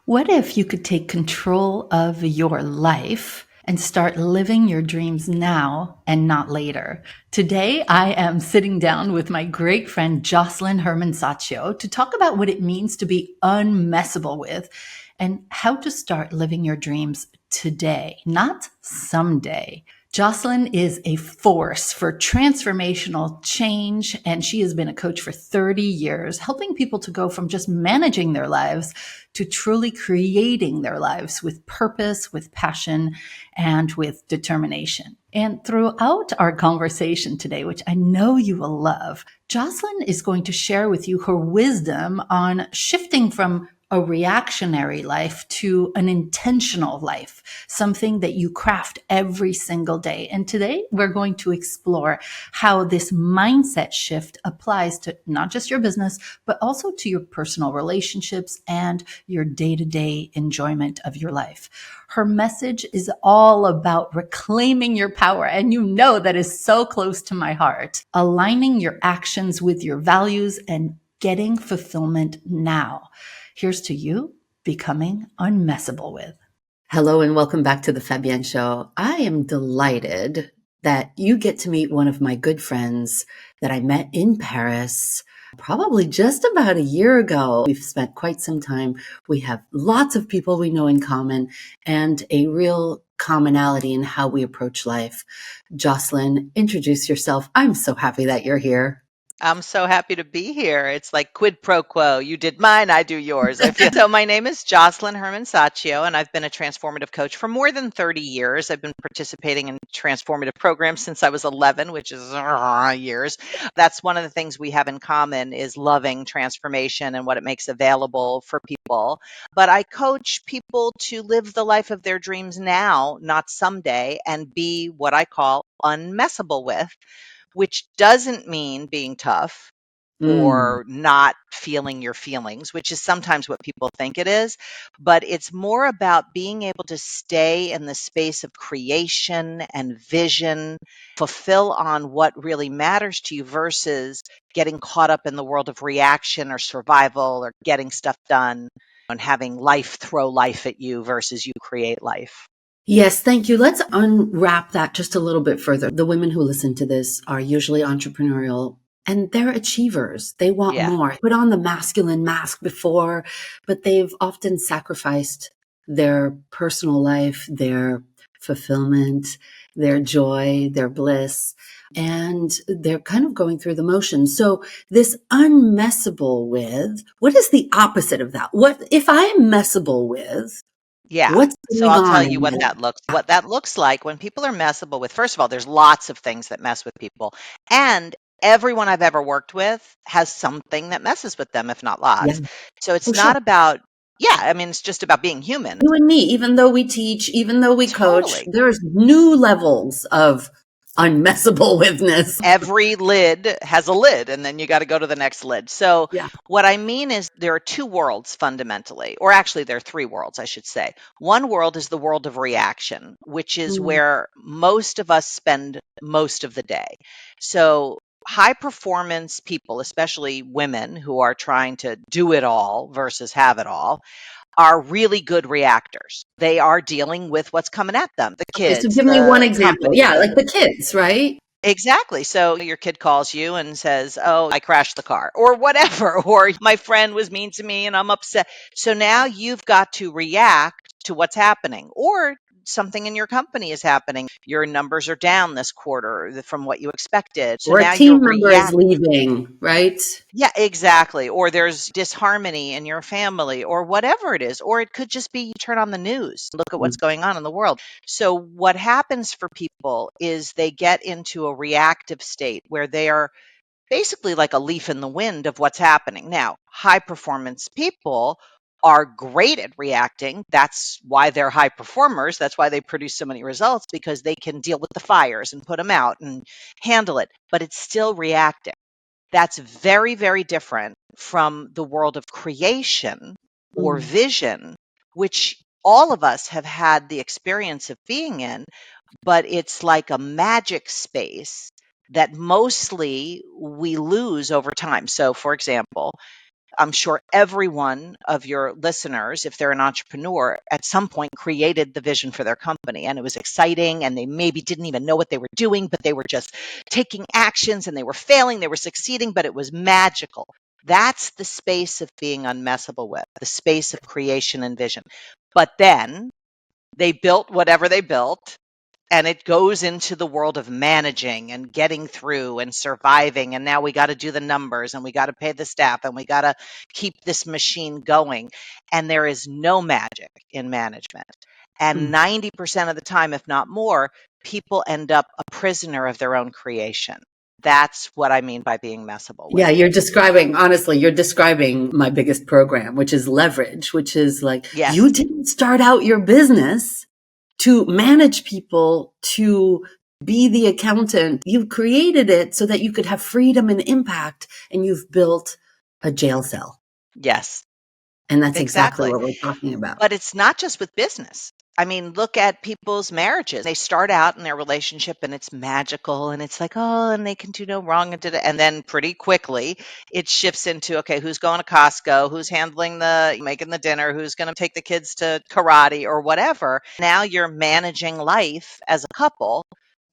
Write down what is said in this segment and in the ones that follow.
What if you could take control of your life and start living your dreams now and not later? Today, I am sitting down with my great friend Josselyne Herman Saccio to talk about what it means to be unmessable with and how to start living your dreams today, not someday. Josselyne is a force for transformational change, and she has been a coach for 30 years, helping people to go from just managing their lives to truly creating their lives with purpose, with passion, and with determination. And throughout our conversation today, which I know you will love, Josselyne is going to share with you her wisdom on shifting from a reactionary life to an intentional life, something that you craft every single day. And today we're going to explore how this mindset shift applies to not just your business, but also to your personal relationships and your day-to-day enjoyment of your life. Her message is all about reclaiming your power. And you know that is so close to my heart. Aligning your actions with your values and getting fulfillment now. Here's to you becoming unmessable with. Hello and welcome back to the Fabienne Show. I am delighted that you get to meet one of my good friends that I met in Paris probably just about a year ago. We've spent quite some time. We have lots of people we know in common and a real commonality in how we approach life. Josselyne, introduce yourself. I'm so happy that you're here. I'm so happy to be here. It's like quid pro quo. You did mine, I do yours. I feel so. My name is Josselyne Herman Saccio, and I've been a transformative coach for more than 30 years. I've been participating in transformative programs since I was 11, which is years. That's one of the things we have in common is loving transformation and what it makes available for people. But I coach people to live the life of their dreams now, not someday, and be what I call unmessable with, which doesn't mean being tough or not feeling your feelings, which is sometimes what people think it is. But it's more about being able to stay in the space of creation and vision, fulfill on what really matters to you versus getting caught up in the world of reaction or survival or getting stuff done and having life throw life at you versus you create life. Yes, thank you. Let's unwrap that just a little bit further. The women who listen to this are usually entrepreneurial and they're achievers. They want Yeah. more. Put on the masculine mask before, but they've often sacrificed their personal life, their fulfillment, their joy, their bliss, and they're kind of going through the motions. So this unmessable with, what is the opposite of that? What if I am messable with? Yeah. What's So going I'll tell on you in what that? that looks like when people are messable with. First of all, there's lots of things that mess with people. And everyone I've ever worked with has something that messes with them, if not Yeah. lots. So Oh, it's sure. not about, yeah, I mean, it's just about being human. You and me, even though we teach, even though we coach, Totally. there's new levels of unmessable withness. Every lid has a lid, and then you got to go to the next lid. So, Yeah. what I mean is, there are two worlds fundamentally, or actually, there are three worlds, I should say. One world is the world of reaction, which is Mm, where most of us spend most of the day. So, high performance people, especially women who are trying to do it all versus have it all, are really good reactors. They are dealing with what's coming at them, the okay, so kids, give me one the example. company, Yeah, like the kids, right? Exactly. So your kid calls you and says, "Oh, I crashed the car," or whatever, or "My friend was mean to me and I'm upset." So now you've got to react to what's happening, or something in your company is happening. Your numbers are down this quarter from what you expected. So Or a now you're team member is reacting. leaving, right? Yeah, exactly. Or there's disharmony in your family or whatever it is. Or it could just be you turn on the news, look at what's Mm, going on in the world. So what happens for people is they get into a reactive state where they are basically like a leaf in the wind of what's happening. Now, high performance people are great at reacting. That's why they're high performers. That's why they produce so many results because they can deal with the fires and put them out and handle it, but it's still reacting. That's very, very different from the world of creation or mm, vision, which all of us have had the experience of being in, but it's like a magic space that mostly we lose over time. So, for example, I'm sure every one of your listeners, if they're an entrepreneur, at some point created the vision for their company, and it was exciting, and they maybe didn't even know what they were doing, but they were just taking actions, and they were failing, they were succeeding, but it was magical. That's the space of being unmessable with, the space of creation and vision. But then they built whatever they built, and it goes into the world of managing and getting through and surviving. And now we got to do the numbers, and we got to pay the staff, and we got to keep this machine going. And there is no magic in management. And 90% of the time, if not more, people end up a prisoner of their own creation. That's what I mean by being messable with. Yeah, honestly, you're describing my biggest program, which is leverage, which is like, Yes. you didn't start out your business to manage people, to be the accountant. You created it so that you could have freedom and impact, and you've built a jail cell. Yes. And that's exactly Exactly. what we're talking about. But it's not just with business. I mean, look at people's marriages. They start out in their relationship and it's magical and it's like, oh, and they can do no wrong. And then pretty quickly it shifts into, okay, who's going to Costco? Who's making the dinner? Who's going to take the kids to karate or whatever? Now you're managing life as a couple,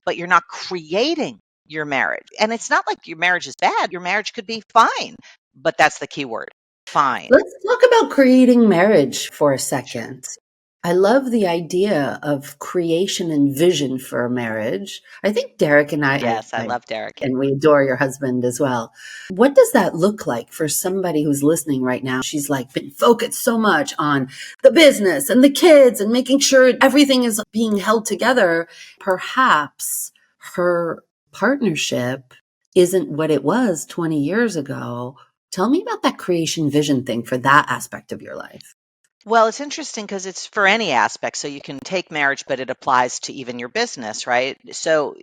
but you're not creating your marriage. And it's not like your marriage is bad. Your marriage could be fine, but that's the key word, fine. Let's talk about creating marriage for a second. Sure. I love the idea of creation and vision for a marriage. I think Derek and Yes, I love Derek. and we adore your husband as well. What does that look like for somebody who's listening right now? She's like been focused so much on the business and the kids and making sure everything is being held together. Perhaps her partnership isn't what it was 20 years ago. Tell me about that creation vision thing for that aspect of your life. Well, it's interesting because it's for any aspect. So you can take marriage, but it applies to even your business, right? So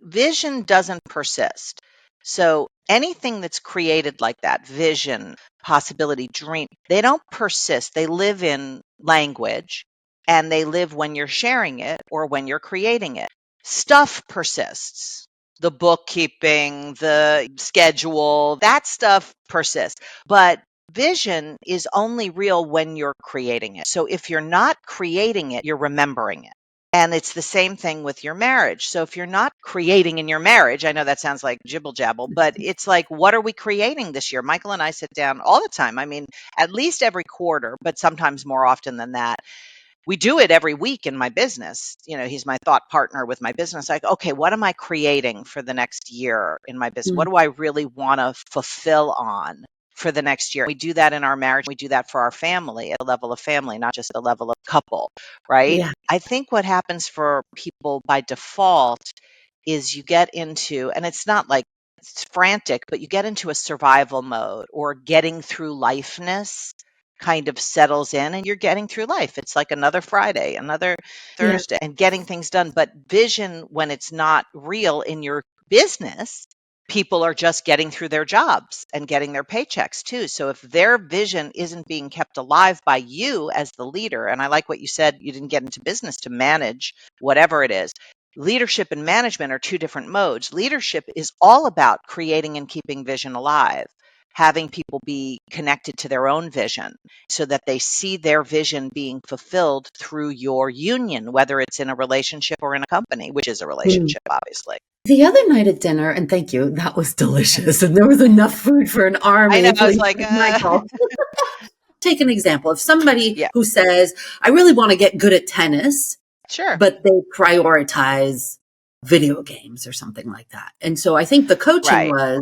vision doesn't persist. So anything that's created like that, vision, possibility, dream, they don't persist. They live in language, and they live when you're sharing it or when you're creating it. Stuff persists. The bookkeeping, the schedule, that stuff persists. But vision is only real when you're creating it. So if you're not creating it, you're remembering it. And it's the same thing with your marriage. So if you're not creating in your marriage, I know that sounds like jibble jabble, but it's like, what are we creating this year? Michael and I sit down all the time. I mean, at least every quarter, but sometimes more often than that. We do it every week in my business. He's my thought partner with my business. Like, okay, what am I creating for the next year in my business? What do I really want to fulfill on for the next year? We do that in our marriage. We do that for our family at the level of family, not just the level of couple, right? Yeah. I think what happens for people by default is you get into, and it's not like it's frantic, but you get into a survival mode, or getting through lifeness kind of settles in, and you're getting through life. It's like another Friday, another Thursday, and getting things done. But vision, when it's not real in your business, people are just getting through their jobs and getting their paychecks too. So if their vision isn't being kept alive by you as the leader, and I like what you said, you didn't get into business to manage whatever it is. Leadership and management are two different modes. Leadership is all about creating and keeping vision alive, having people be connected to their own vision so that they see their vision being fulfilled through your union, whether it's in a relationship or in a company, which is a relationship, obviously. The other night at dinner, and thank you, that was delicious. And there was enough food for an army. I know. I was please, like, Michael. Take an example of somebody yeah, who says, I really want to get good at tennis, sure. but they prioritize video games or something like that. And so I think the coaching Right. was,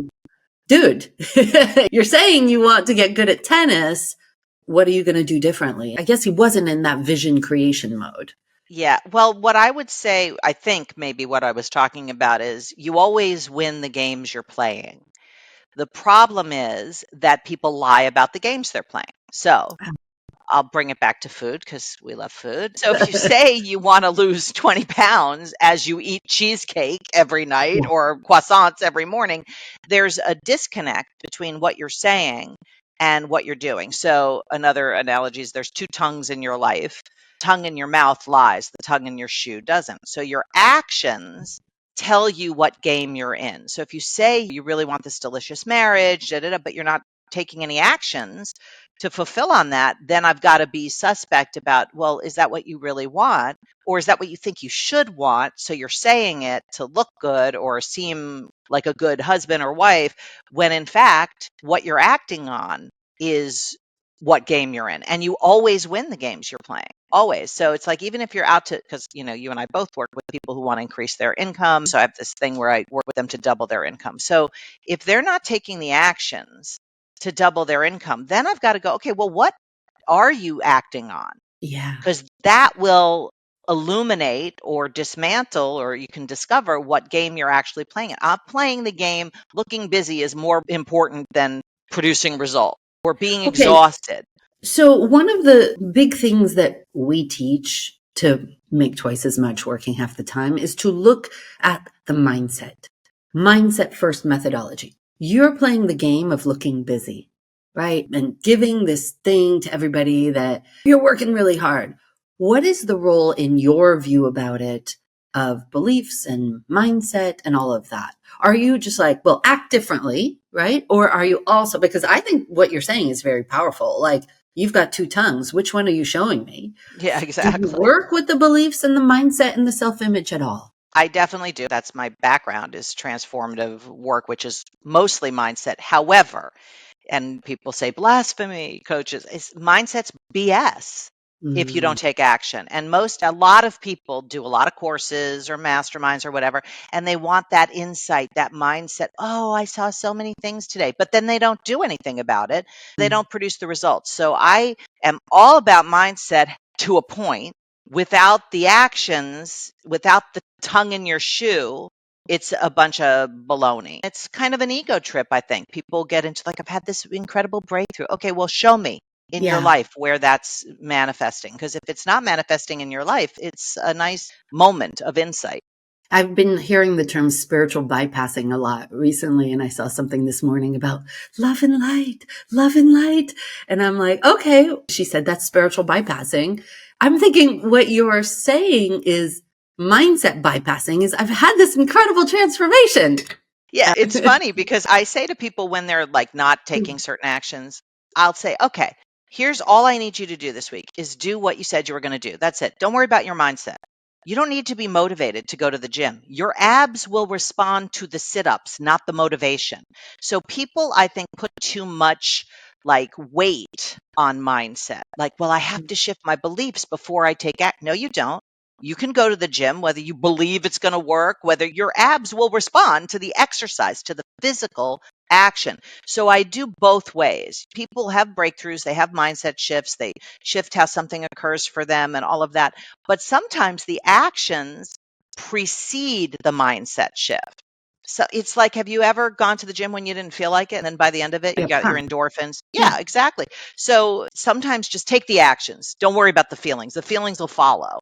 dude, you're saying you want to get good at tennis. What are you going to do differently? I guess he wasn't in that vision creation mode. Yeah. Well, what I would say, I think maybe what I was talking about is you always win the games you're playing. The problem is that people lie about the games they're playing. So I'll bring it back to food because we love food. So if you say you want to lose 20 pounds as you eat cheesecake every night or croissants every morning, there's a disconnect between what you're saying and what you're doing. So another analogy is there's two tongues in your life. Tongue in your mouth lies, the tongue in your shoe doesn't. So your actions tell you what game you're in. So if you say you really want this delicious marriage, but you're not taking any actions to fulfill on that, then I've got to be suspect about, well, is that what you really want? Or is that what you think you should want? So you're saying it to look good or seem like a good husband or wife, when in fact, what you're acting on is what game you're in. And you always win the games you're playing. Always. So it's like, even if you're out to, because, you and I both work with people who want to increase their income. So I have this thing where I work with them to double their income. So if they're not taking the actions to double their income, then I've got to go, okay, well, what are you acting on? Yeah. Because that will illuminate or dismantle, or you can discover what game you're actually playing. I'm playing the game. Looking busy is more important than producing result or being Okay. exhausted. So one of the big things that we teach to make twice as much working half the time is to look at the mindset. Mindset first methodology. You're playing the game of looking busy, right? And giving this thing to everybody that you're working really hard. What is the role in your view about it of beliefs and mindset and all of that? Are you just like, well, act differently, right? Or are you also, because I think what you're saying is very powerful. Like, you've got two tongues. Which one are you showing me? Yeah, Do you exactly. work with the beliefs and the mindset and the self-image at all? I definitely do. That's my background, is transformative work, which is mostly mindset. However, and people say blasphemy, coaches, mindset's BS if you Mm, don't take action. And a lot of people do a lot of courses or masterminds or whatever, and they want that insight, that mindset. Oh, I saw so many things today, but then they don't do anything about it. They mm. don't produce the results. So I am all about mindset to a point. Without the actions, without the tongue in your shoe, it's a bunch of baloney. It's kind of an ego trip, I think. People get into, like, I've had this incredible breakthrough. Okay, well, show me in your Yeah. life where that's manifesting. Because if it's not manifesting in your life, it's a nice moment of insight. I've been hearing the term spiritual bypassing a lot recently, and I saw something this morning about love and light, love and light. And I'm like, okay, she said that's spiritual bypassing. I'm thinking what you're saying is mindset bypassing is I've had this incredible transformation. Yeah, it's funny because I say to people when they're like not taking certain actions, I'll say, okay, here's all I need you to do this week is do what you said you were going to do. That's it. Don't worry about your mindset. You don't need to be motivated to go to the gym. Your abs will respond to the sit ups, not the motivation. So people, I think, put too much like weight on mindset. Like, well, I have to shift my beliefs before I take act. No, you don't. You can go to the gym, whether you believe it's going to work, whether your abs will respond to the exercise, to the physical action. So I do both ways. People have breakthroughs, they have mindset shifts, they shift how something occurs for them and all of that. But sometimes the actions precede the mindset shift. So it's like, have you ever gone to the gym when you didn't feel like it? And then by the end of it, you Yeah, got your fun. endorphins. Yeah. Yeah, exactly. So sometimes just take the actions. Don't worry about the feelings. The feelings will follow.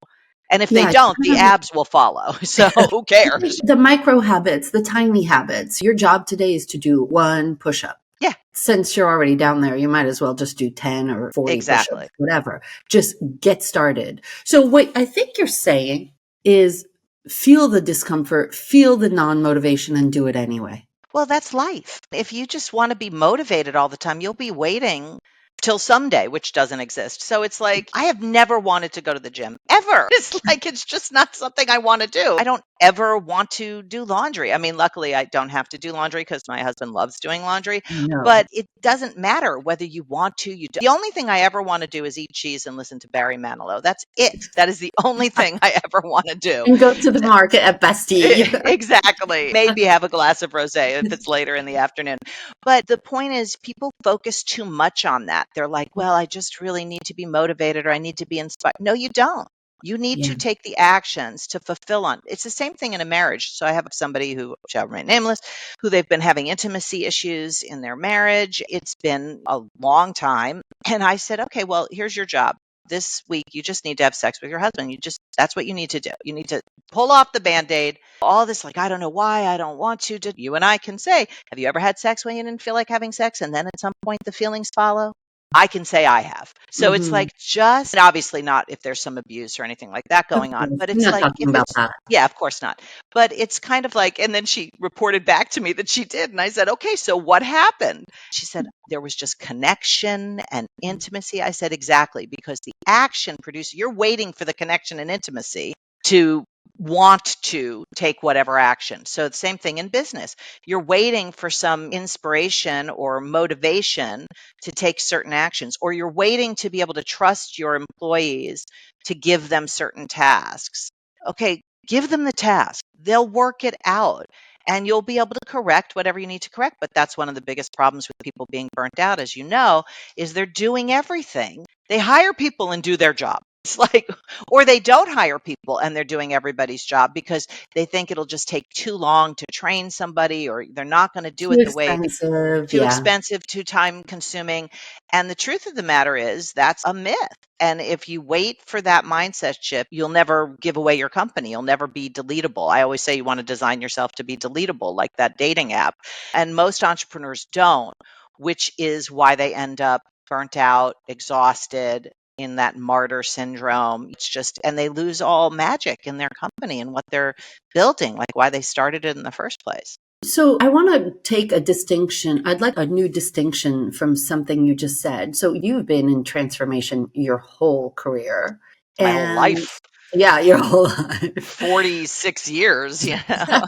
And if they Yeah. don't, the abs will follow. So who cares? The micro habits, the tiny habits. Your job today is to do one push up. Yeah, Since you're already down there, you might as well just do 10 or 40 exactly. push-ups, whatever. Just get started. So what I think you're saying is feel the discomfort, feel the non-motivation, and do it anyway. Well, that's life. If you just want to be motivated all the time, you'll be waiting till someday, which doesn't exist. So it's like, I have never wanted to go to the gym ever. It's like, it's just not something I want to do. I don't ever want to do laundry. I mean, luckily, I don't have to do laundry because my husband loves doing laundry, No. but it doesn't matter whether you want to, you do. The only thing I ever want to do is eat cheese and listen to Barry Manilow. That's it. That is the only thing I ever want to do. And go to the market at Bestie. Exactly. Maybe have a glass of rosé if it's later in the afternoon. But the point is, people focus too much on that. They're like, well, I just really need to be motivated or I need to be inspired. No, you don't. You need Yeah. to take the actions to fulfill on. It's the same thing in a marriage. So I have somebody who shall remain nameless, who they've been having intimacy issues in their marriage. It's been a long time. And I said, okay, well, here's your job. This week, you just need to have sex with your husband. That's what you need to do. You need to pull off the band-aid. All this, like, I don't know why, I don't want to. You and I can say, have you ever had sex when you didn't feel like having sex? And then at some point the feelings follow? I can say I have. So it's Mm-hmm. like just obviously not if there's some abuse or anything like that Of going on, course. but I'm it's not like talking if about it's that. yeah, of course not. But it's kind of like, and then she reported back to me that she did. And I said, okay, so what happened? She said, there was just connection and intimacy. I said, exactly, because the action produces, you're waiting for the connection and intimacy to want to take whatever action. So the same thing in business. You're waiting for some inspiration or motivation to take certain actions, or you're waiting to be able to trust your employees to give them certain tasks. Okay, give them the task. They'll work it out and you'll be able to correct whatever you need to correct. But that's one of the biggest problems with people being burnt out, as you know, is they're doing everything. They hire people and do their job. It's like, or they don't hire people and they're doing everybody's job because they think it'll just take too long to train somebody, or they're not going to do Too it the way expensive. too Yeah. expensive, too time consuming. And the truth of the matter is that's a myth. And if you wait for that mindset shift, you'll never give away your company. You'll never be deletable. I always say you want to design yourself to be deletable, like that dating app. And most entrepreneurs don't, which is why they end up burnt out, exhausted, in that martyr syndrome. It's just, and they lose all magic in their company and what they're building, like why they started it in the first place. So I want to take a distinction. I'd like a new distinction from something you just said. So you've been in transformation your whole career. My whole And life. yeah, your whole life. 46 years, you know.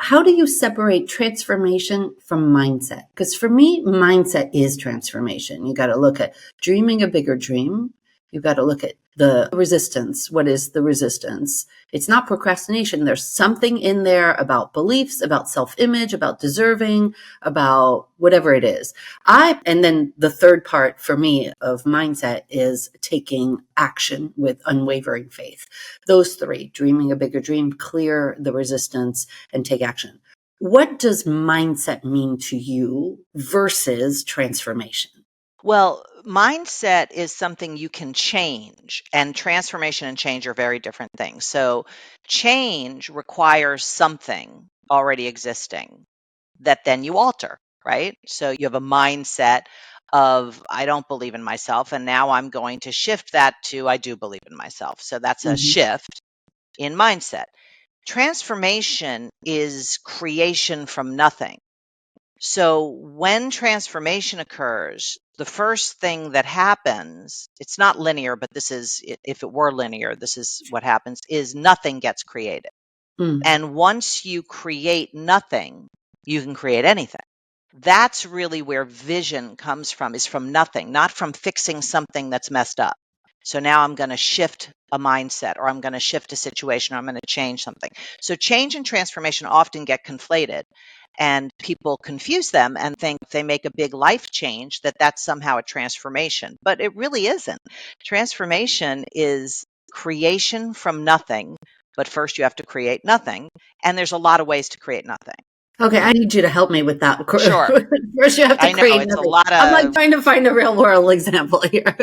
How do you separate transformation from mindset? Because for me, mindset is transformation. You got to look at dreaming a bigger dream. You got to look at the resistance. What is the resistance? It's not procrastination. There's something in there about beliefs, about self-image, about deserving, about whatever it is. And then the third part for me of mindset is taking action with unwavering faith. Those three: dreaming a bigger dream, clear the resistance, and take action. What does mindset mean to you versus transformation? Well, mindset is something you can change, and transformation and change are very different things. So, change requires something already existing that then you alter, right? So, you have a mindset of, I don't believe in myself, and now I'm going to shift that to, I do believe in myself. So, that's a Mm-hmm. shift in mindset. Transformation is creation from nothing. So when transformation occurs, the first thing that happens, it's not linear, but this is, if it were linear, this is what happens, is nothing gets created. Mm. And once you create nothing, you can create anything. That's really where vision comes from, is from nothing, not from fixing something that's messed up. So now I'm going to shift a mindset, or I'm going to shift a situation, or I'm going to change something. So change and transformation often get conflated, and people confuse them and think they make a big life change, that that's somehow a transformation, but it really isn't. Transformation is creation from nothing, but first you have to create nothing, and there's a lot of ways to create nothing. Okay, I need you to help me with that. Sure. First, you have to I know create it's a nothing. lot I'm like of, trying to find a real world example here.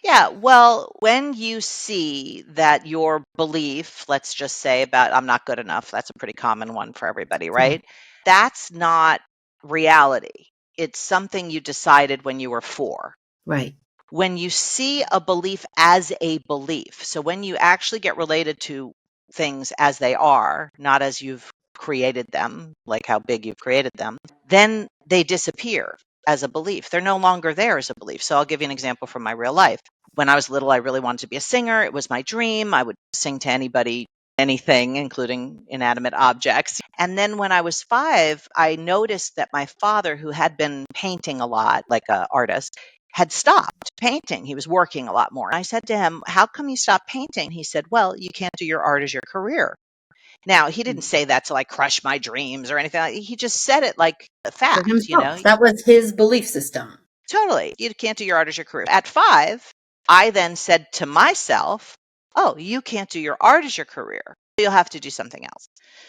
yeah. Well, when you see that your belief, let's just say about I'm not good enough, that's a pretty common one for everybody, Yeah, right? That's not reality. It's something you decided when you were 4. right. When you see a belief as a belief, so when you actually get related to things as they are, not as you've created them, like how big you've created them, then they disappear as a belief. They're no longer there as a belief. So I'll give you an example from my real life. When I was little, I really wanted to be a singer. It was my dream. I would sing to anybody, anything, including inanimate objects. And then when I was 5, I noticed that my father, who had been painting a lot, like an artist, had stopped painting. He was working a lot more. I said to him, "How come you stopped painting?" He said, "Well, you can't do your art as your career." Now, he didn't say that to like crush my dreams or anything. He just said it like a For fact, you know? himself. That was his belief system. Totally. You can't do your art as your career. At 5, I then said to myself, "Oh, you can't do your art as your career. You'll have to do something else."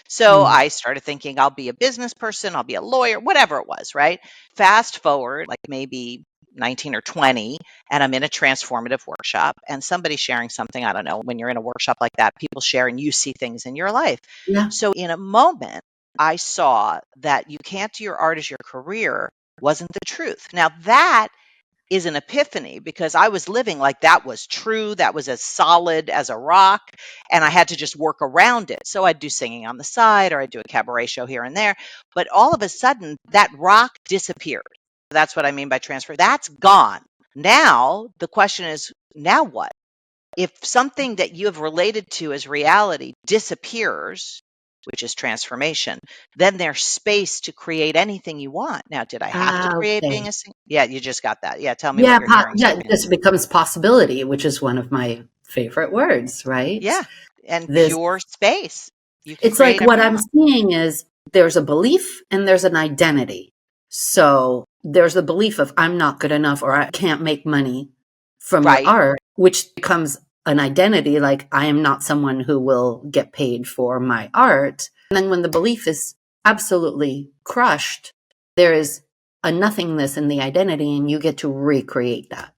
So Mm. I started thinking, I'll be a business person, I'll be a lawyer, whatever it was, right? Fast forward, like maybe 19 or 20, and I'm in a transformative workshop, and somebody's sharing something. I don't know. When you're in a workshop like that, people share and you see things in your life. Yeah. So in a moment, I saw that you can't do your art as your career wasn't the truth. Now, that is an epiphany because I was living like that was true, that was as solid as a rock, and I had to just work around it. So I'd do singing on the side or I'd do a cabaret show here and there. But all of a sudden, that rock disappeared. That's what I mean by transfer. That's gone. Now, the question is, now what? If something that you have related to as reality disappears, which is transformation, then there's space to create anything you want. Now, did I have to create being Okay. a singer? Yeah, you just got that. Yeah, tell me what Yeah, you're hearing, yeah, Sophia. this becomes possibility, which is one of my favorite words, right? Yeah, and This pure space. You can It's like create whatever what you I'm want. seeing is there's a belief and there's an identity. So there's the belief of I'm not good enough or I can't make money from your Right. art, which becomes an identity like I am not someone who will get paid for my art. And then when the belief is absolutely crushed, there is a nothingness in the identity and you get to recreate that.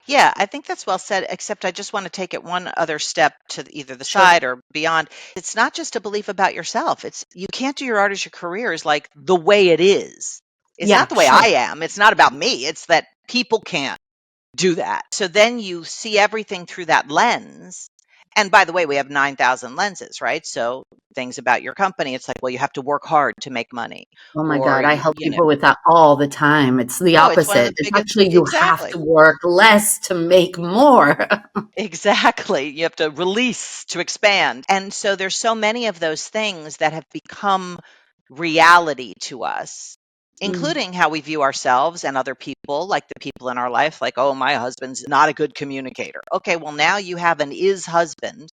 Yeah, I think that's well said, except I just want to take it one other step to either the Sure. side or beyond. It's not just a belief about yourself. It's you can't do your art as your career is like the way it is. It's not Yeah, the way sure. I am. It's not about me. It's that people can't do that. So then you see everything through that lens. And by the way, we have 9,000 lenses, right? So things about your company, it's like, well, you have to work hard to make money. Oh my Or, God, I help you know, people with that all the time. It's the oh, it's one of opposite. the It's biggest, actually you have exactly. to work less to make more. Exactly. You have to release to expand. And so there's so many of those things that have become reality to us, Mm, including how we view ourselves and other people, like the people in our life, like, oh, my husband's not a good communicator. Okay, well, now you have an is husband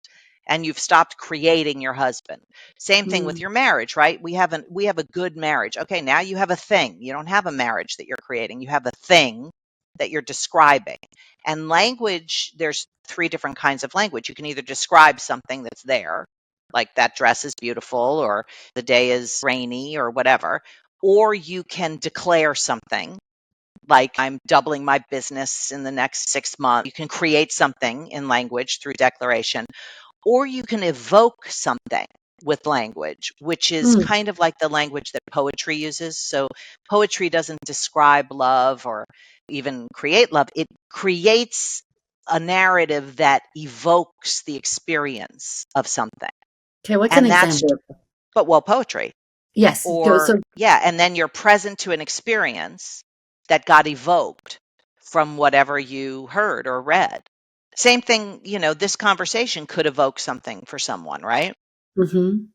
and you've stopped creating your husband. Same thing with mm. your marriage, right? We have a good marriage. Okay, now you have a thing. You don't have a marriage that you're creating. You have a thing that you're describing. And language, there's three different kinds of language. You can either describe something that's there, like that dress is beautiful, or the day is rainy, or whatever, or you can declare something. Like, I'm doubling my business in the next 6 months. You can create something in language through declaration, or you can evoke something with language, which is Mm. kind of like the language that poetry uses. So, poetry doesn't describe love or even create love, it creates a narrative that evokes the experience of something. Okay, what's an And that's, example of but well, poetry. yes, Or, so yeah, and then you're present to an experience that got evoked from whatever you heard or read. Same thing, this conversation could evoke something for someone, right? mhm.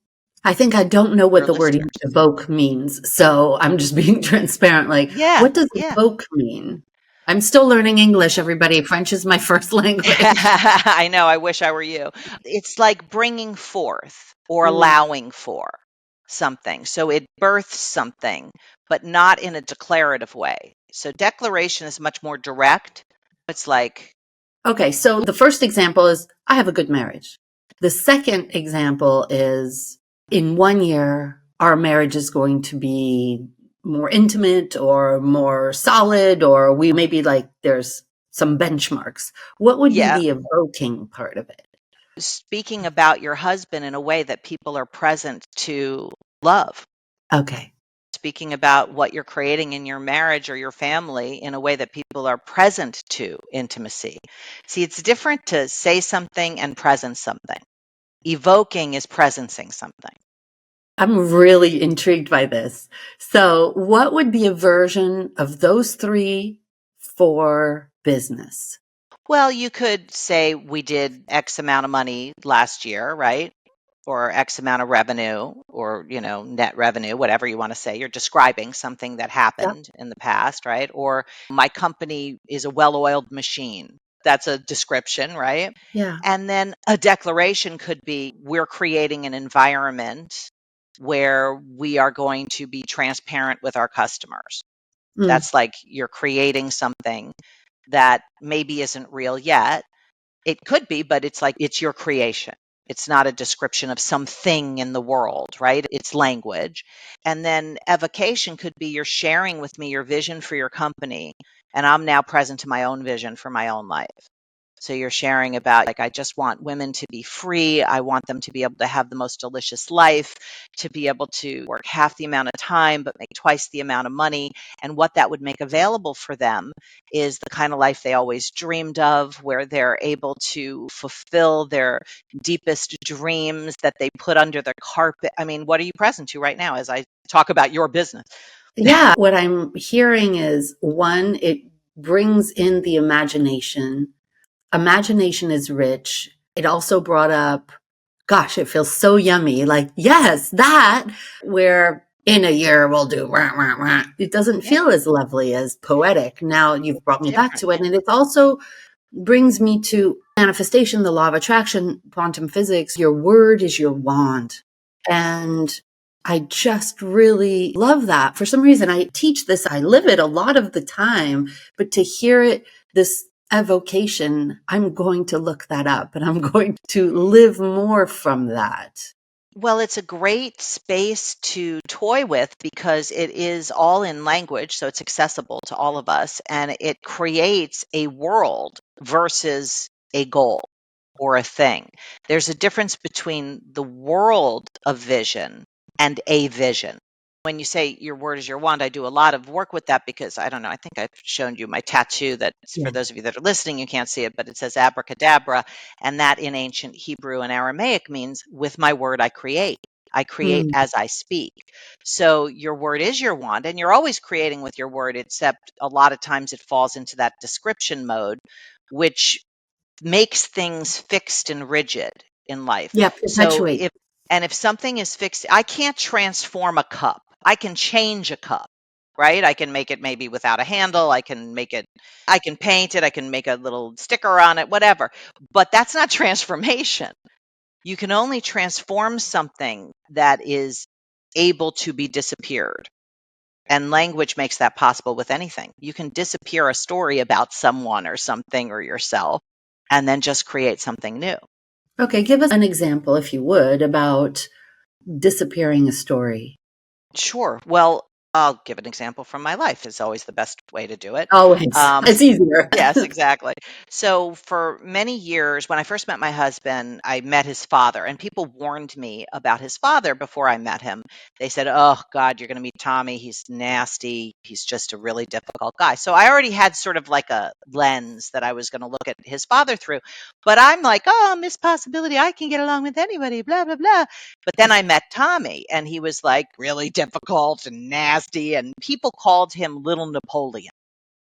I think I don't know what Your the word listeners. evoke means, so I'm just being transparent, like, Yeah, what does yeah. evoke mean? I'm still learning English, everybody. French is my first language. I know, I wish I were you. It's like bringing forth or Mm, allowing for something. So it births something, but not in a declarative way. So declaration is much more direct. It's like, okay, so the first example is I have a good marriage. The second example is in 1 year, our marriage is going to be more intimate or more solid, or we maybe like there's some benchmarks. What would be yeah, the evoking part of it? speaking about your husband in a way that people are present to love. Okay. Speaking about what you're creating in your marriage or your family in a way that people are present to intimacy. See, it's different to say something and presence something. Evoking is presencing something. I'm really intrigued by this. So, what would be a version of those three for business? Well, you could say we did X amount of money last year, right? Or X amount of revenue or, net revenue, whatever you want to say. You're describing something that Yep. happened in the past, right? Or my company is a well-oiled machine. That's a description, right? Yeah. And then a declaration could be we're creating an environment where we are going to be transparent with our customers. Mm. That's like you're creating something that maybe isn't real yet. It could be, but it's like it's your creation. It's not a description of something in the world, right? It's language. And then evocation could be you're sharing with me your vision for your company, and I'm now present to my own vision for my own life. So you're sharing about, like, I just want women to be free. I want them to be able to have the most delicious life, to be able to work half the amount of time, but make twice the amount of money. And what that would make available for them is the kind of life they always dreamed of, where they're able to fulfill their deepest dreams that they put under the carpet. I mean, what are you present to right now as I talk about your business? Yeah, what I'm hearing is one, it brings in the imagination. Imagination is rich. It also brought up, gosh, it feels so yummy. Like, yes, that, where in a year we'll do rah, rah, rah. It doesn't Yeah, feel as lovely as poetic. Now you've brought me back different. to it. And it also brings me to manifestation, the law of attraction, quantum physics. Your word is your wand. And I just really love that. For some reason, I teach this, I live it a lot of the time, but to hear it, this evocation, I'm going to look that up and I'm going to live more from that. Well, it's a great space to toy with because it is all in language, so it's accessible to all of us, and it creates a world versus a goal or a thing. There's a difference between the world of vision and a vision. When you say your word is your wand, I do a lot of work with that because I don't know, I think I've shown you my tattoo that, for Yeah. those of you that are listening, you can't see it, but it says abracadabra. And that in ancient Hebrew and Aramaic means with my word I create. I create Mm. as I speak. So your word is your wand, and you're always creating with your word, except a lot of times it falls into that description mode, which makes things fixed and rigid in life. Yeah, So perpetuate. if something is fixed, I can't transform a cup. I can change a cup, right? I can make it maybe without a handle. I can paint it. I can make a little sticker on it, whatever. But that's not transformation. You can only transform something that is able to be disappeared. And language makes that possible with anything. You can disappear a story about someone or something or yourself and then just create something new. Okay, give us an example, if you would, about disappearing a story. Sure. Well, I'll give an example from my life. Is always the best way to do it. Always. Um, It's easier. Yes, exactly. So for many years, when I first met my husband, I met his father, and people warned me about his father before I met him. They said, "Oh God, you're going to meet Tommy. He's nasty. He's just a really difficult guy." So I already had sort of like a lens that I was going to look at his father through. But I'm like, "Oh, Miss Possibility, I can get along with anybody." Blah blah blah. But then I met Tommy, and he was like really difficult and nasty, and people called him Little Napoleon.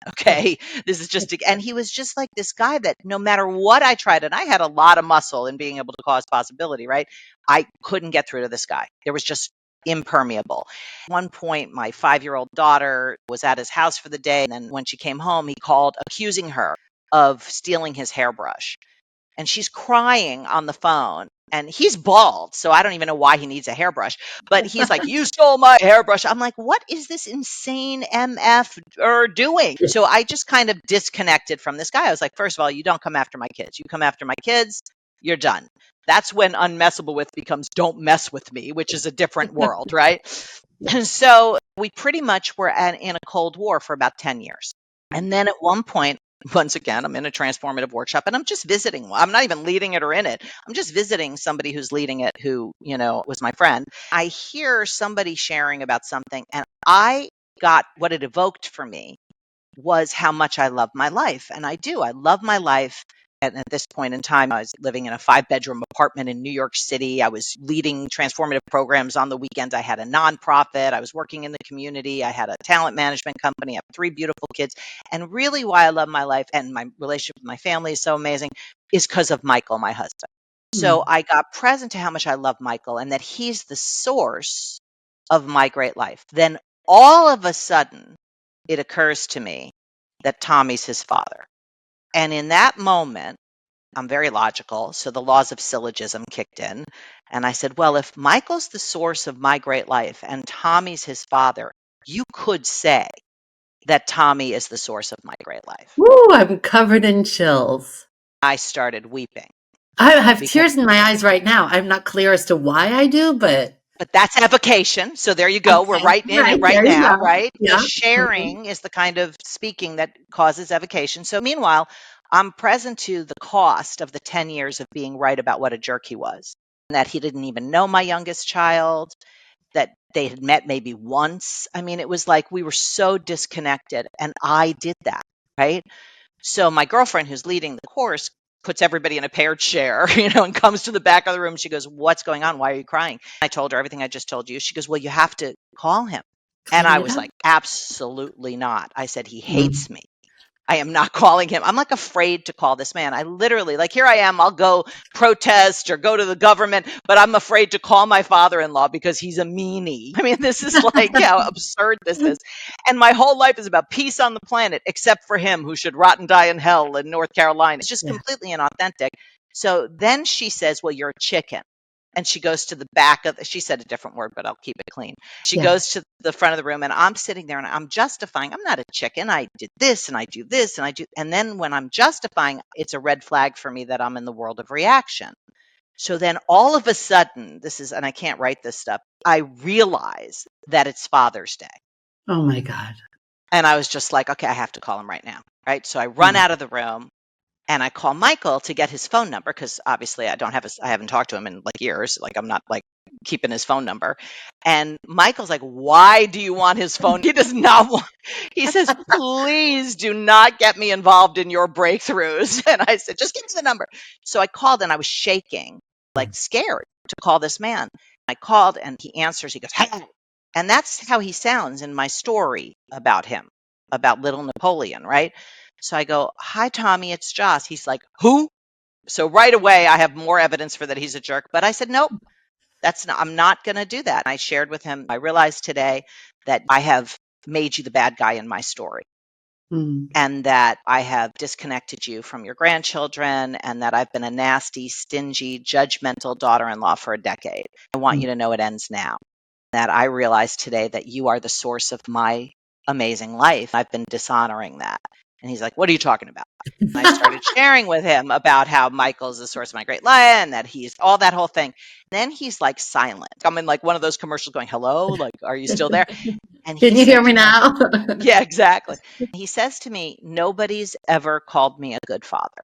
Okay. This is just, and he was just like this guy that no matter what I tried, and I had a lot of muscle in being able to cause possibility, right? I couldn't get through to this guy. There was just impermeable. At one point, my 5-year-old daughter was at his house for the day. And then when she came home, he called accusing her of stealing his hairbrush, and she's crying on the phone. And he's bald, so I don't even know why he needs a hairbrush. But he's like, "You stole my hairbrush." I'm like, "What is this insane MF doing?" So I just kind of disconnected from this guy. I was like, "First of all, you don't come after my kids. You come after my kids, you're done." That's when Unmessable with becomes Don't Mess With Me, which is a different world, right? And so we pretty much were in a Cold War for about 10 years. And then at one point, once again, I'm in a transformative workshop and I'm just visiting. I'm not even leading it or in it. I'm just visiting somebody who's leading it who, was my friend. I hear somebody sharing about something, and I got what it evoked for me was how much I love my life. And I do. I love my life. And at this point in time, I was living in a 5-bedroom apartment in New York City. I was leading transformative programs on the weekends. I had a nonprofit. I was working in the community. I had a talent management company. I have 3 beautiful kids. And really, why I love my life and my relationship with my family is so amazing is because of Michael, my husband. So Mm. I got present to how much I love Michael and that he's the source of my great life. Then all of a sudden, it occurs to me that Tommy's his father. And in that moment, I'm very logical. So the laws of syllogism kicked in. And I said, well, if Michael's the source of my great life and Tommy's his father, you could say that Tommy is the source of my great life. Woo, I'm covered in chills. I started weeping I have because tears in my eyes right now. I'm not clear as to why I do, but but that's evocation. So there you go. We're okay. right in it Right, right there you now, go. right? The Yeah. Mhm. sharing is the kind of speaking that causes evocation. So meanwhile, I'm present to the cost of the 10 years of being right about what a jerk he was, and that he didn't even know my youngest child, that they had met maybe once. I mean, it was like we were so disconnected, and I did that, right? So my girlfriend, who's leading the course, puts everybody in a paired chair, and comes to the back of the room. She goes, "What's going on? Why are you crying?" I told her everything I just told you. She goes, "Well, you have to call him." And Clean I it was up. like, "Absolutely not." I said, "He Mm. hates me. I am not calling him." I'm like afraid to call this man. I literally, like, here I am, I'll go protest or go to the government, but I'm afraid to call my father-in-law because he's a meanie. I mean, this is like how absurd this is. And my whole life is about peace on the planet, except for him who should rot and die in hell in North Carolina. It's just Yeah. completely inauthentic. So then she says, "Well, you're a chicken." And she goes to the back of she said a different word, but I'll keep it clean. She Yeah. goes to the front of the room, and I'm sitting there and I'm justifying, I'm not a chicken. I did this and I do this and I do. And then when I'm justifying, it's a red flag for me that I'm in the world of reaction. So then all of a sudden, and I can't write this stuff, I realize that it's Father's Day. Oh my God. And I was just like, okay, I have to call him right now. Right. So I run Mm. out of the room. And I call Michael to get his phone number because obviously I haven't talked to him in like years. Like I'm not like keeping his phone number. And Michael's like, "Why do you want his phone?" He does not want, he says, "Please do not get me involved in your breakthroughs." And I said, "Just give me the number." So I called and I was shaking, like scared to call this man. I called and he answers. He goes, "Hey." And that's how he sounds in my story about him, about little Napoleon, right? So I go, "Hi, Tommy, it's Joss." He's like, "Who?" So right away, I have more evidence for that he's a jerk. But I said, "Nope, I'm not going to do that." And I shared with him, I realized today that I have made you the bad guy in my story, Mm. and that I have disconnected you from your grandchildren, and that I've been a nasty, stingy, judgmental daughter in law for a decade. I want you Mm. to know it ends now. That I realize today that you are the source of my amazing life. I've been dishonoring that. And he's like, "What are you talking about?" And I started sharing with him about how Michael's the source of my great life and that he's all that whole thing. Then he's like silent. I'm in like one of those commercials going, "Hello, like, are you still there?" And Can he you hear said me to me, now? yeah, exactly. He says to me, "Nobody's ever called me a good father."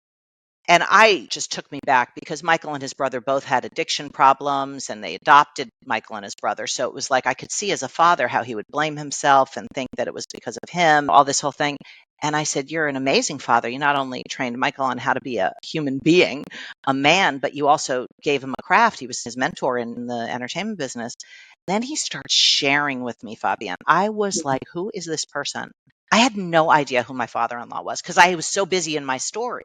And I just took me back because Michael and his brother both had addiction problems and they adopted Michael and his brother. So it was like I could see as a father how he would blame himself and think that it was because of him, all this whole thing. And I said, "You're an amazing father. You not only trained Michael on how to be a human being, a man, but you also gave him a craft." He was his mentor in the entertainment business. Then he starts sharing with me, Fabienne. I was like, who is this person? I had no idea who my father in law was because I was so busy in my story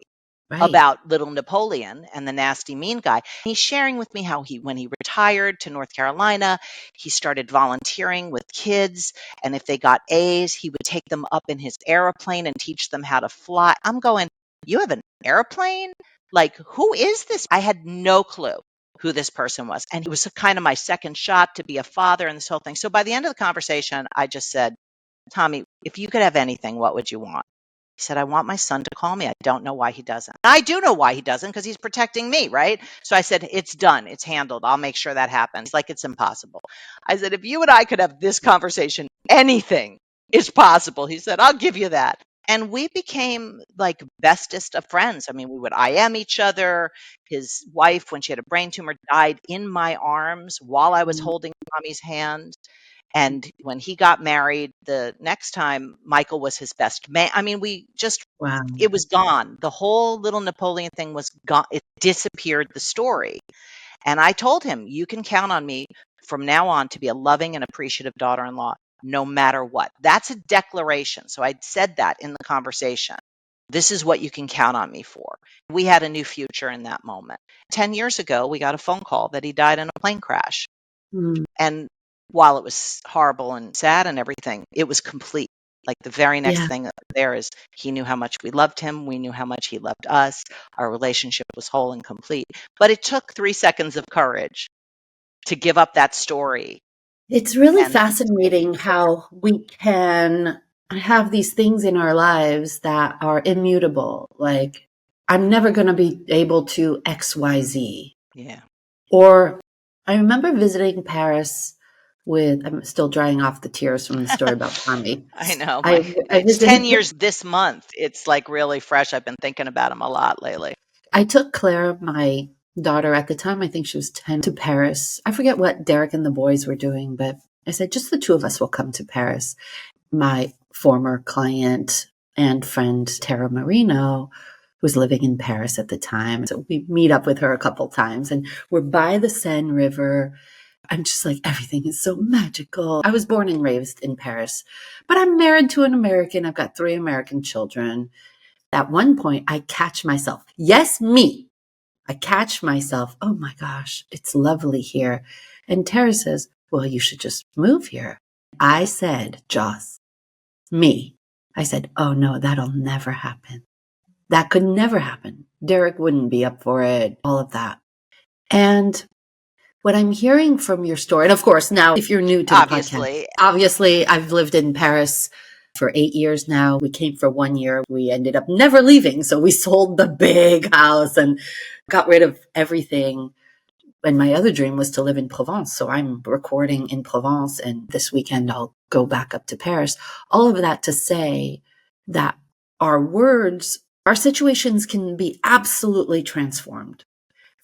Right. about little Napoleon and the nasty mean guy. He's sharing with me how when he retired to North Carolina, he started volunteering with kids. And if they got A's, he would take them up in his airplane and teach them how to fly. I'm going, "You have an airplane? Like, who is this?" I had no clue who this person was. And it was kind of my second shot to be a father and this whole thing. So by the end of the conversation, I just said, "Tommy, if you could have anything, what would you want?" He said, "I want my son to call me. I don't know why he doesn't." I do know why he doesn't because he's protecting me, right? So I said, "It's done. It's handled. I'll make sure that happens." He's like, "It's impossible." I said, "If you and I could have this conversation, anything is possible." He said, "I'll give you that." And we became like bestest of friends. I mean, we would IM each other. His wife, when she had a brain tumor, died in my arms while I was Mm. holding mommy's hand. And when he got married, the next time, Michael was his best man. I mean, Wow. it was gone. The whole little Napoleon thing was gone. It disappeared, the story. And I told him, "You can count on me from now on to be a loving and appreciative daughter in law, no matter what." That's a declaration. So I said that in the conversation. This is what you can count on me for. We had a new future in that moment. 10 years ago, we got a phone call that he died in a plane crash. Mm. And while it was horrible and sad and everything, it was complete. Like the very next Yeah. thing there is he knew how much we loved him. We knew how much he loved us. Our relationship was whole and complete. But it took 3 seconds of courage to give up that story. It's really And fascinating how we can have these things in our lives that are immutable. Like, I'm never going to be able to XYZ. yeah, Or I remember visiting Paris I'm still drying off the tears from the story about Tommy. I know. I, I It's 10 visited, years this month. It's like really fresh. I've been thinking about him a lot lately. I took Claire, my daughter at the time, I think she was 10, to Paris. I forget what Derek and the boys were doing, but I said, just the two of us will come to Paris. My former client and friend, Tara Marino, was living in Paris at the time. So we meet up with her a couple times and we're by the Seine River. I'm just like, everything is so magical. I was born and raised in Paris, but I'm married to an American. I've got 3 American children. At one point, I catch myself. Yes, me. I catch myself. Oh my gosh, it's lovely here. And Tara says, well, you should just move here. I said, Joss, me. I said, oh no, that'll never happen. That could never happen. Derek wouldn't be up for it, all of that. And what I'm hearing from your story, and of course, now, if you're new to the podcast, obviously, I've lived in Paris for 8 years now. We came for 1 year. We ended up never leaving. So we sold the big house and got rid of everything. And my other dream was to live in Provence. So I'm recording in Provence. And this weekend, I'll go back up to Paris. All of that to say that our words, our situations can be absolutely transformed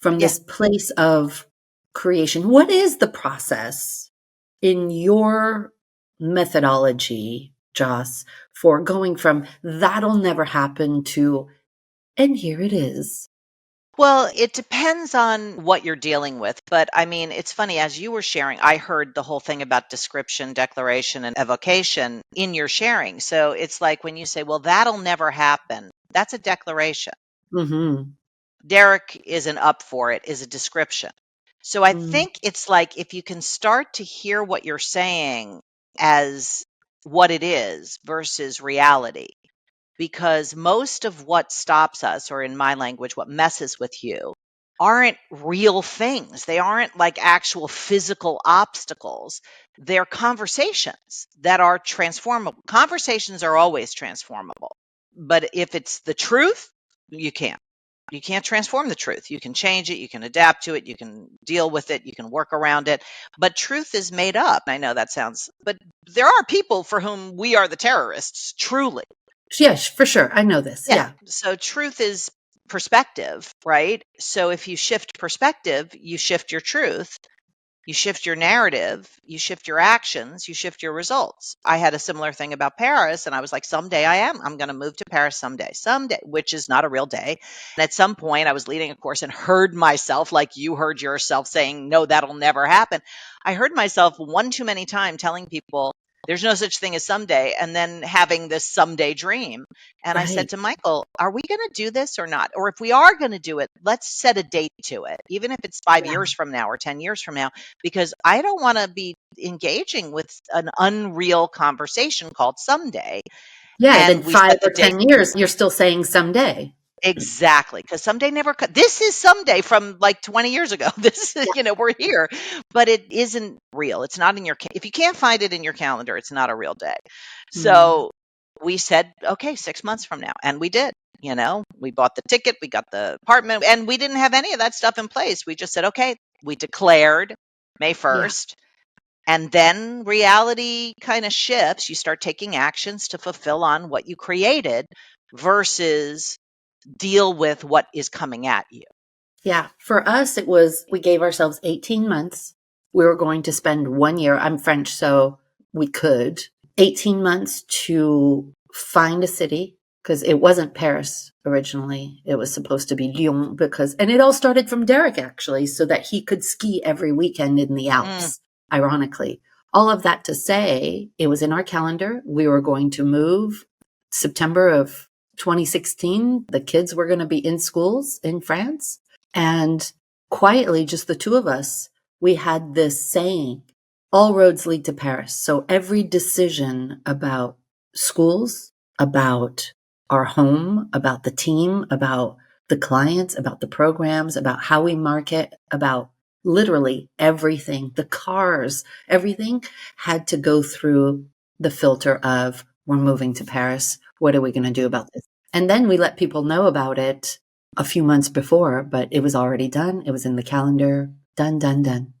from this place of creation. What is the process in your methodology, Joss, for going from that'll never happen to, and here it is? Well, it depends on what you're dealing with. But I mean, it's funny, as you were sharing, I heard the whole thing about description, declaration, and evocation in your sharing. So it's like when you say, well, that'll never happen, that's a declaration. Mm-hmm. Derek isn't up for it, is a description. So I Mm-hmm. think it's like if you can start to hear what you're saying as what it is versus reality, because most of what stops us, or in my language, what messes with you, aren't real things. They aren't like actual physical obstacles. They're conversations that are transformable. Conversations are always transformable. But if it's the truth, you can't. You can't transform the truth. You can change it, you can adapt to it, you can deal with it, you can work around it. But truth is made up. I know that sounds, but there are people for whom we are the terrorists, truly. Yes, for sure. I know this. Yeah. Yeah. So truth is perspective, right? So if you shift perspective, you shift your truth. You shift your narrative, you shift your actions, you shift your results. I had a similar thing about Paris, and I was like, someday I'm going to move to Paris someday, which is not a real day. And at some point, I was leading a course and heard myself, like you heard yourself saying, no, that'll never happen. I heard myself one too many times telling people, there's no such thing as someday, and then having this someday dream. And I said Right. to Michael, are we going to do this or not? Or if we are going to do it, let's set a date to it, even if it's 5 years from now or 10 years from now, because I don't want to be engaging with an unreal conversation called someday. Yeah. And then And we 5 set the or date. 10 years, you're still saying someday. Exactly, because someday never this is someday from like 20 years ago. This is, Yeah. we're here, but it isn't real. It's not in your if you can't find it in your calendar, it's not a real day. Mm. So we said, okay, 6 months from now, and we did. We bought the ticket, we got the apartment, and we didn't have any of that stuff in place. We just said, okay, we declared May Yeah. 1st. And then reality kind of shifts. You start taking actions to fulfill on what you created versus deal with what is coming at you. Yeah. For us, it was, we gave ourselves 18 months. We were going to spend 1 year. I'm French, so we could. 18 months to find a city because it wasn't Paris originally. It was supposed to be Lyon and it all started from Derek actually, so that he could ski every weekend in the Mm, Alps, ironically. All of that to say, it was in our calendar. We were going to move September of 2016. The kids were going to be in schools in France. And quietly, just the two of us, we had this saying, all roads lead to Paris. So every decision about schools, about our home, about the team, about the clients, about the programs, about how we market, about literally everything, the cars, everything had to go through the filter of, we're moving to Paris. What are we going to do about this? And then we let people know about it a few months before, but it was already done. It was in the calendar. Done, done, done.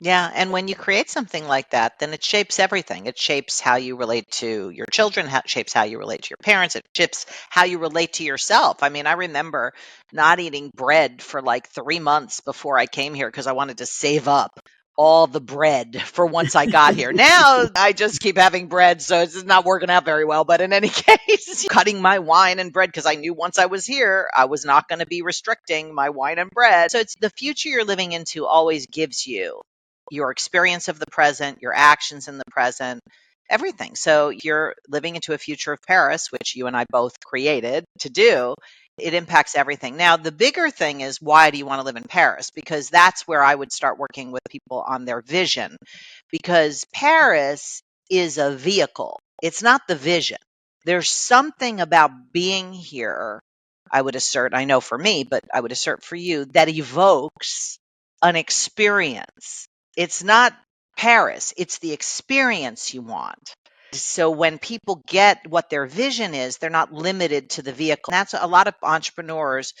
Yeah, and when you create something like that, then it shapes everything. It shapes how you relate to your children, how it shapes how you relate to your parents, it shapes how you relate to yourself. I mean, I remember not eating bread for like 3 months before I came here because I wanted to save up all the bread for once I got here. Now I just keep having bread, so it's not working out very well. But in any case, cutting my wine and bread because I knew once I was here, I was not going to be restricting my wine and bread. So it's the future you're living into always gives you your experience of the present, your actions in the present, everything. So you're living into a future of Paris, which you and I both created to do. It impacts everything. Now, the bigger thing is, why do you want to live in Paris? Because that's where I would start working with people on their vision. Because Paris is a vehicle, it's not the vision. There's something about being here, I would assert, I know for me, but I would assert for you, that evokes an experience. It's not Paris, it's the experience you want. So when people get what their vision is, they're not limited to the vehicle. And that's a lot of entrepreneurs,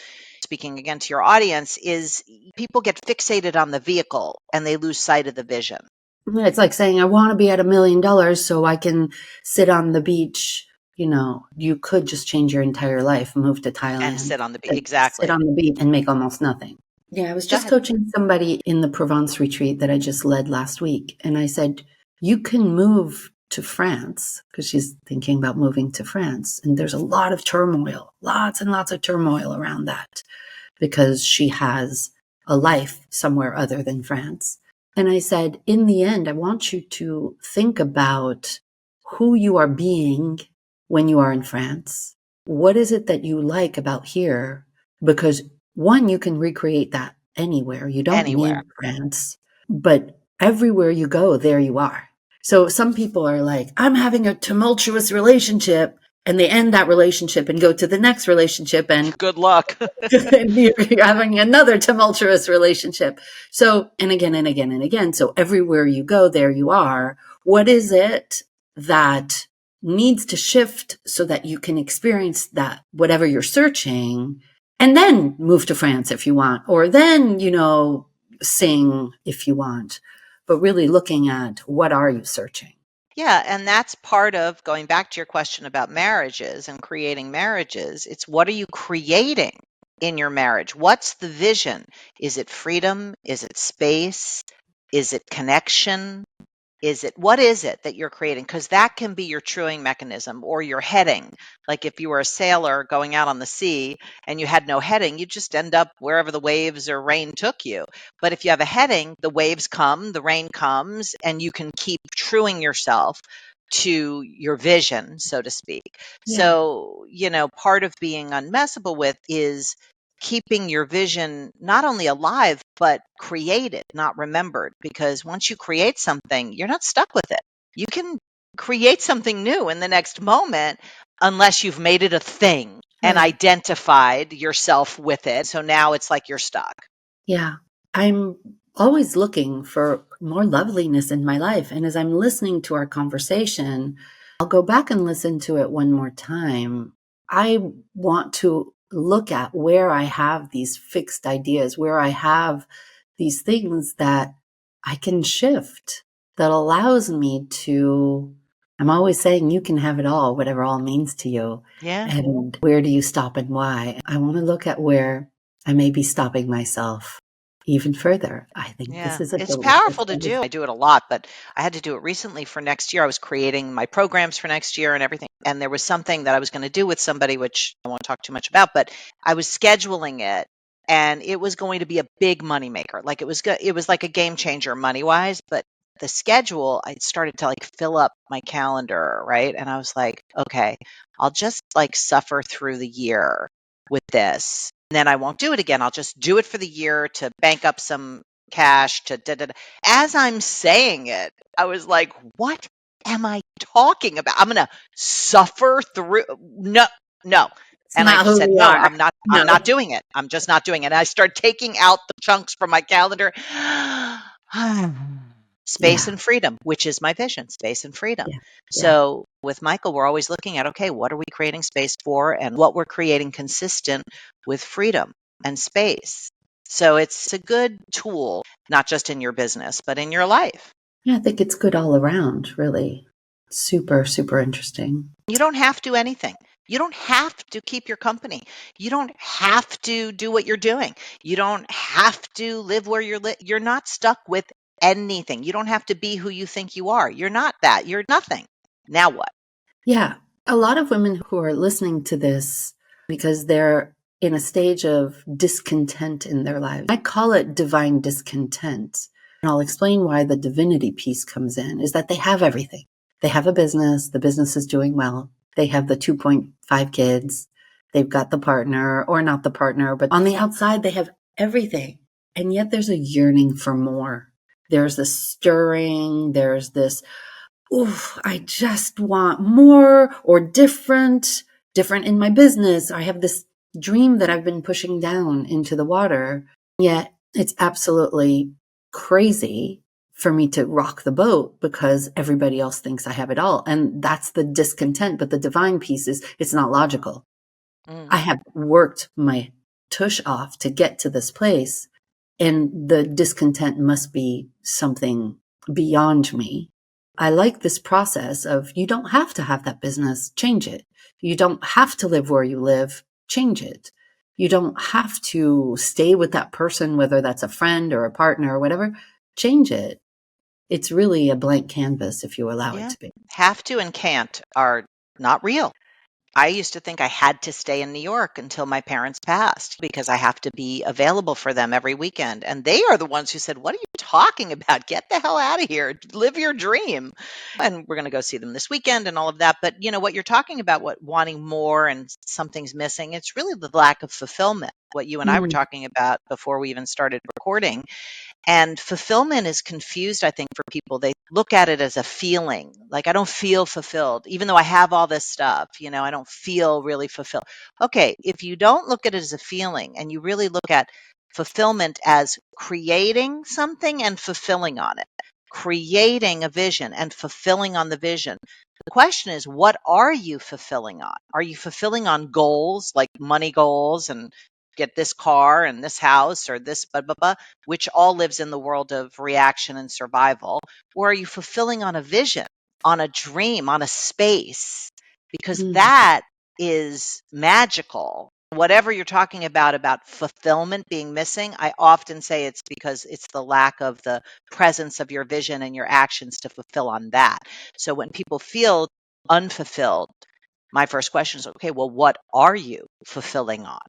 speaking again to your audience, is people get fixated on the vehicle and they lose sight of the vision. It's like saying, I want to be at $1 million so I can sit on the beach. You know, you could just change your entire life, move to Thailand, And sit on the beach. sit Exactly. on the beach and make almost nothing. Yeah, I was Go just ahead. coaching somebody in the Provence retreat that I just led last week. And I said, you can move to France, because she's thinking about moving to France. And there's a lot of turmoil, lots and lots of turmoil around that, because she has a life somewhere other than France. And I said, in the end, I want you to think about who you are being when you are in France. What is it that you like about here? Because one, you can recreate that anywhere. You don't need Anywhere. France, but everywhere you go, there you are. So some people are like, I'm having a tumultuous relationship, and they end that relationship and go to the next relationship, and Good luck. and you're having another tumultuous relationship. So, and again and again and again. So everywhere you go, there you are. What is it that needs to shift so that you can experience that, whatever you're searching, and then move to France if you want, or then, sing if you want, but really looking at what are you searching? Yeah, and that's part of going back to your question about marriages and creating marriages. It's, what are you creating in your marriage? What's the vision? Is it freedom? Is it space? Is it connection? What is it that you're creating? Because that can be your truing mechanism or your heading. Like if you were a sailor going out on the sea and you had no heading, you just end up wherever the waves or rain took you. But if you have a heading, the waves come, the rain comes, and you can keep truing yourself to your vision, so to speak. Yeah. So, part of being unmessable with is keeping your vision not only alive, but created, not remembered. Because once you create something, you're not stuck with it. You can create something new in the next moment unless you've made it a thing and Right. identified yourself with it. So now it's like you're stuck. Yeah. I'm always looking for more loveliness in my life. And as I'm listening to our conversation, I'll go back and listen to it one more time. I want to look at where I have these fixed ideas, where I have these things that I can shift, that allows me to. I'm always saying you can have it all, whatever all means to you. Yeah. And where do you stop and why? I want to look at where I may be stopping myself even further. I think Yeah, this is a it's delicious powerful to do. I conversation. do it a lot, but I had to do it recently for next year. I was creating my programs for next year and everything. And there was something that I was going to do with somebody, which I won't talk too much about, but I was scheduling it and it was going to be a big money maker. Like it was like a game changer money wise, but the schedule, I started to like fill up my calendar, right? And I was like, okay, I'll just like suffer through the year with this. And then I won't do it again. I'll just do it for the year to bank up some cash to da, da, da. As I'm saying it, I was like, what am I talking about? I'm going to suffer through. No, no. It's And I not just who said, we no, are. I'm No. not doing it. I'm just not doing it. And I started taking out the chunks from my calendar. Space Yeah. and freedom, which is my vision, space and freedom. Yeah. Yeah. So with Michael, we're always looking at, okay, what are we creating space for and what we're creating consistent with freedom and space. So it's a good tool, not just in your business, but in your life. Yeah, I think it's good all around, really. Super, super interesting. You don't have to do anything. You don't have to keep your company. You don't have to do what you're doing. You don't have to live where you're not stuck with anything. You don't have to be who you think you are. You're not that. You're nothing. Now what? Yeah. A lot of women who are listening to this because they're in a stage of discontent in their lives. I call it divine discontent. And I'll explain why the divinity piece comes in, is that they have everything. They have a business. The business is doing well. They have the 2.5 kids. They've got the partner, or not the partner, but on the outside, they have everything. And yet there's a yearning for more. There's this stirring. There's this, oof, I just want more or different in my business. I have this dream that I've been pushing down into the water. Yet it's absolutely crazy for me to rock the boat because everybody else thinks I have it all. And that's the discontent. But the divine piece is it's not logical. I have worked my tush off to get to this place, and the discontent must be something beyond me. I like this process of you don't have to have that business, change it. You don't have to live where you live, change it. You don't have to stay with that person, whether that's a friend or a partner or whatever, change it. It's really a blank canvas if you allow it Yeah. to be. Have to and can't are not real. I used to think I had to stay in New York until my parents passed because I have to be available for them every weekend. And they are the ones who said, "What are you talking about? Get the hell out of here. Live your dream." And we're going to go see them this weekend and all of that. But what you're talking about, what wanting more and something's missing, it's really the lack of fulfillment. What you and I were Mm, talking about before we even started recording. And fulfillment is confused, I think, for people. They look at it as a feeling. Like, I don't feel fulfilled, even though I have all this stuff, I don't feel really fulfilled. Okay, if you don't look at it as a feeling and you really look at fulfillment as creating something and fulfilling on it, creating a vision and fulfilling on the vision. The question is, what are you fulfilling on? Are you fulfilling on goals like money goals and get this car and this house or this blah, blah, blah, which all lives in the world of reaction and survival? Or are you fulfilling on a vision, on a dream, on a space? Because mm. that is magical. Whatever you're talking about fulfillment being missing, I often say it's because it's the lack of the presence of your vision and your actions to fulfill on that. So when people feel unfulfilled, my first question is, okay, well, what are you fulfilling on?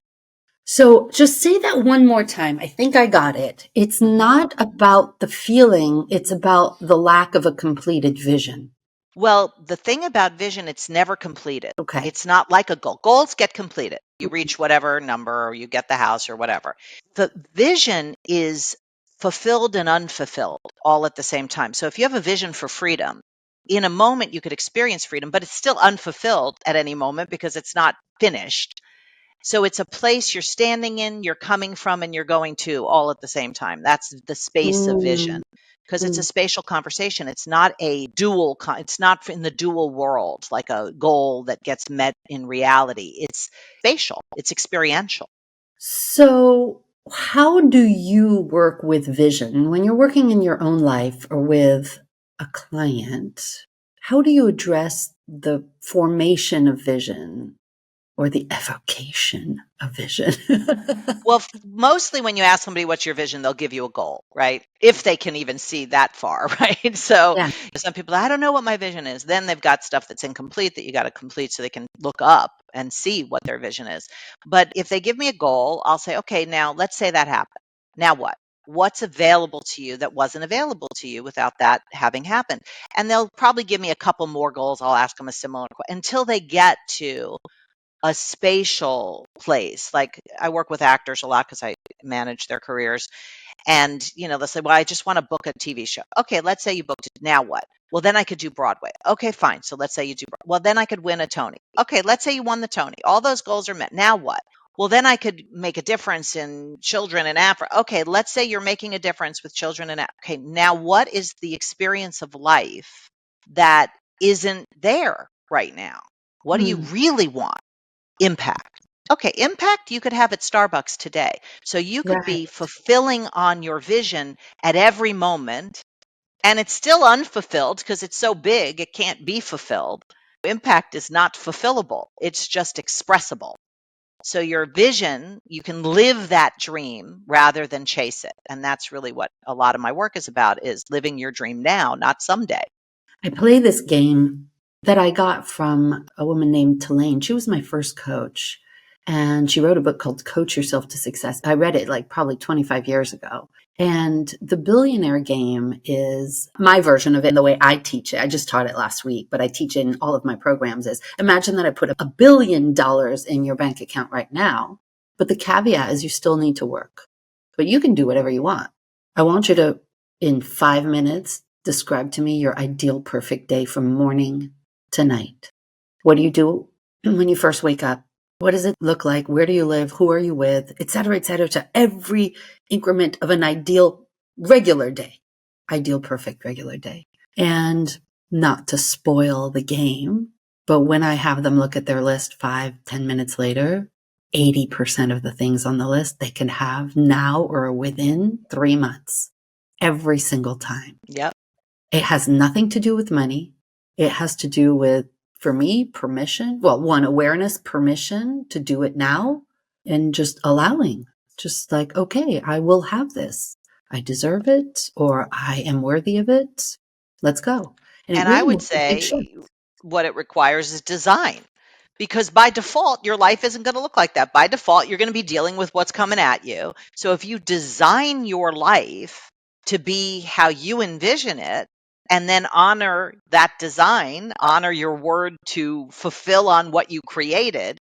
So just say that one more time. I think I got it. It's Mhm. not about the feeling, it's about the lack of a completed vision. Well, the thing about vision, it's never completed. Okay. It's not like a goal. Goals get completed. You reach whatever number or you get the house or whatever. The vision is fulfilled and unfulfilled all at the same time. So if you have a vision for freedom, in a moment you could experience freedom, but it's still unfulfilled at any moment because it's not finished. So it's a place you're standing in, you're coming from, and you're going to all at the same time. That's the space of Mm, vision because it's a mm. spatial conversation. It's not a dual, it's not in the dual world, like a goal that gets met in reality. It's spatial, it's experiential. So, how do you work with vision when you're working in your own life or with a client? How do you address the formation of vision or the evocation of vision? Well, mostly when you ask somebody what's your vision, they'll give you a goal, right? If they can even see that far, right? So Yeah. some people, I don't know what my vision is. Then they've got stuff that's incomplete that you got to complete so they can look up and see what their vision is. But if they give me a goal, I'll say, okay, now let's say that happened. Now what? What's available to you that wasn't available to you without that having happened? And they'll probably give me a couple more goals. I'll ask them a similar until they get to a spatial place. Like, I work with actors a lot because I manage their careers. And, they'll say, well, I just want to book a TV show. Okay, let's say you booked it. Now what? Well, then I could do Broadway. Okay, fine. So let's say you do. Well, then I could win a Tony. Okay, let's say you won the Tony. All those goals are met. Now what? Well, then I could make a difference in children in Africa. Okay, let's say you're making a difference with children in Africa. Okay, now what is the experience of life that isn't there right now? What do you Mm. really want? Impact. Okay, impact you could have at Starbucks today. So you could Right. be fulfilling on your vision at every moment, and it's still unfulfilled because it's so big, it can't be fulfilled. Impact is not fulfillable, it's just expressible. So your vision, you can live that dream rather than chase it. And that's really what a lot of my work is about, is living your dream now, not someday. I play this game that I got from a woman named Tulane. She was my first coach, and she wrote a book called Coach Yourself to Success. I read it like probably 25 years ago. And the billionaire game is my version of it, and the way I teach it. I just taught it last week, but I teach it in all of my programs. Is imagine that I put $1 billion in your bank account right now, but the caveat is you still need to work, but you can do whatever you want. I want you to, in 5 minutes, describe to me your ideal perfect day from morning to night. What do you do when you first wake up? What does it look like? Where do you live? Who are you with? Et cetera, et cetera, to every increment of an ideal regular day, ideal perfect regular day. And not to spoil the game, but when I have them look at their list 5-10 minutes later, 80% of the things on the list they can have now or within 3 months, every single time. Yep. It has nothing to do with money. It has to do with, for me, permission. Well, one, awareness, permission to do it now, and just allowing, just like, okay, I will have this. I deserve it, or I am worthy of it. Let's go. And it And I really would makes a big shift. say what it requires is design. Because by default, your life isn't going to look like that. By default, you're going to be dealing with what's coming at you. So if you design your life to be how you envision it, and then honor that design, honor your word to fulfill on what you created,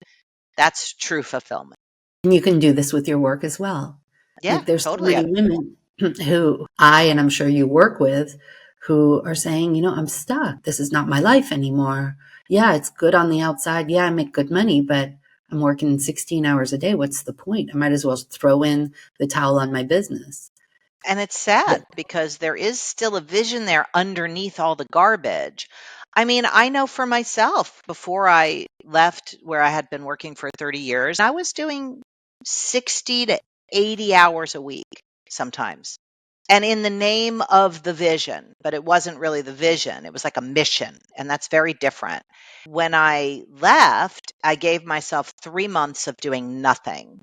that's true fulfillment. And you can do this with your work as well. Yeah, Like there's so totally. many women who and I'm sure you work with, who are saying, I'm stuck. This is not my life anymore. Yeah, it's good on the outside. Yeah, I make good money, but I'm working 16 hours a day. What's the point? I might as well throw in the towel on my business. And it's sad because there is still a vision there underneath all the garbage. I mean, I know for myself, before I left where I had been working for 30 years, I was doing 60 to 80 hours a week sometimes. And in the name of the vision, but it wasn't really the vision. It was like a mission. And that's very different. When I left, I gave myself 3 months of doing nothing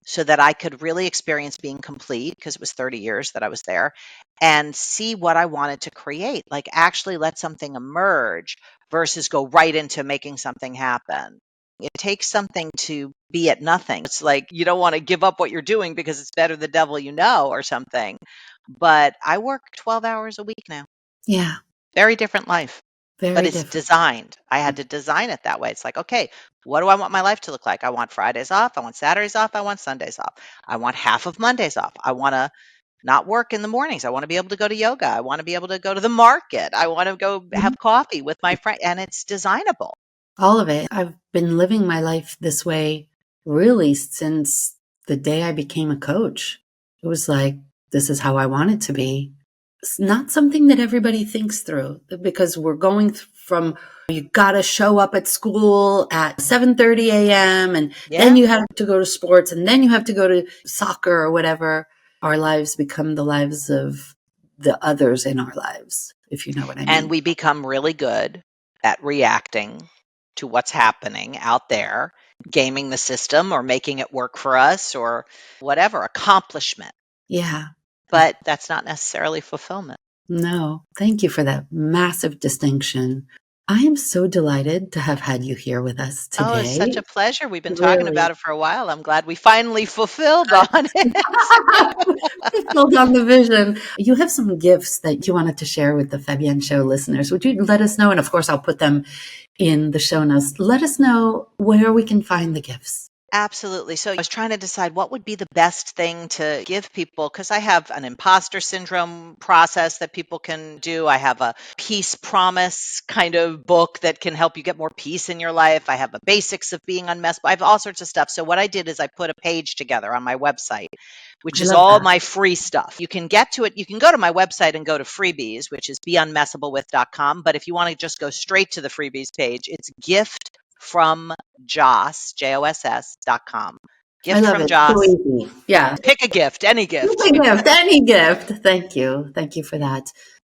so that I could really experience being complete, because it was 30 years that I was there, and see what I wanted to create, like actually let something emerge versus go right into making something happen. It takes something to be at nothing. It's like you don't want to give up what you're doing because it's better the devil you know or something. But I work 12 hours a week now. Yeah, Very different life, but very it's different. designed. I had to design it that way. It's like, okay, what do I want my life to look like? I want Fridays off. I want Saturdays off. I want Sundays off. I want half of Mondays off. I want to not work in the mornings. I want to be able to go to yoga. I want to be able to go to the market. I want to go Mhm. have coffee with my friend, and it's designable. All of it. I've been living my life this way really since the day I became a coach. It was like, this is how I want it to be. It's not something that everybody thinks through, because we're going from, you got to show up at school at 7:30 a.m. and then Yeah. you have to go to sports and then you have to go to soccer or whatever. Our lives become the lives of the others in our lives, if you know what I And mean. we become really good at reacting to what's happening out there, gaming the system or making it work for us or whatever, accomplishment. Yeah. But that's not necessarily fulfillment. No, thank you for that massive distinction. I am so delighted to have had you here with us Oh, it's today. such a pleasure. We've been talking Really. about it for a while. I'm glad we finally fulfilled on it. Hold on the vision. You have some gifts that you wanted to share with the Fabienne Show listeners. Would you let us know? And of course, I'll put them in the show notes. Let us know where we can find the gifts. Absolutely. So I was trying to decide what would be the best thing to give people, because I have an imposter syndrome process that people can do. I have a peace promise kind of book that can help you get more peace in your life. I have a basics of being unmessable. I have all sorts of stuff. So what I did is I put a page together on my website, which I is love all that. my free stuff. You can get to it. You can go to my website and go to freebies, which is beunmessablewith.com. But if you want to just go straight to the freebies page, it's gift from Joss, JOSS.com. I Gift love from it. So Joss. easy. Yeah. Pick a gift, any gift. Any gift, any gift. Thank you. Thank you for that.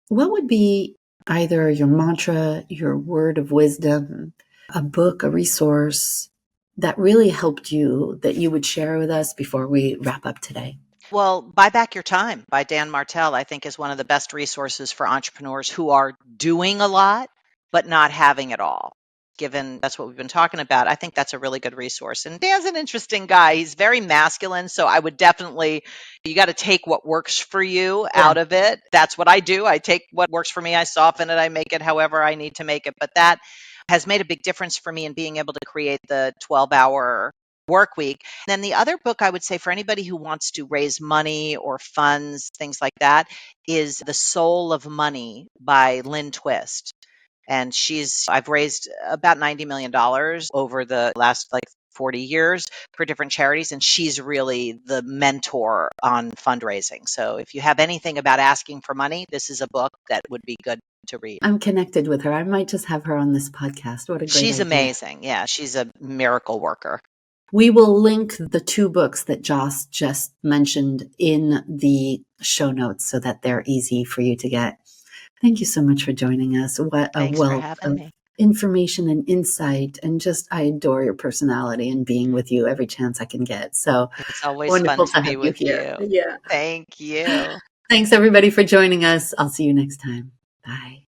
What would be either your mantra, your word of wisdom, a book, a resource that really helped you that you would share with us before we wrap up today? Well, Buy Back Your Time by Dan Martell, I think, is one of the best resources for entrepreneurs who are doing a lot, but not having it all. Given that's what we've been talking about, I think that's a really good resource. And Dan's an interesting guy. He's very masculine. So I would definitely, you got to take what works for you Yeah. out of it. That's what I do. I take what works for me, I soften it, I make it however I need to make it. But that has made a big difference for me in being able to create the 12-hour work week. And then the other book I would say for anybody who wants to raise money or funds, things like that, is The Soul of Money by Lynn Twist. And I've raised about $90 million over the last 40 years for different charities. And she's really the mentor on fundraising. So if you have anything about asking for money, this is a book that would be good to read. I'm connected with her. I might just have her on this podcast. What a great She's idea. amazing. Yeah, she's a miracle worker. We will link the 2 books that Joss just mentioned in the show notes so that they're easy for you to get. Thank you so much for joining us. What a Thanks for wealth having of me. information and insight. And just, I adore your personality and being with you every chance I can get. So It's always fun wonderful to to be have you with here. you. Yeah. Thank you. Thanks everybody for joining us. I'll see you next time. Bye.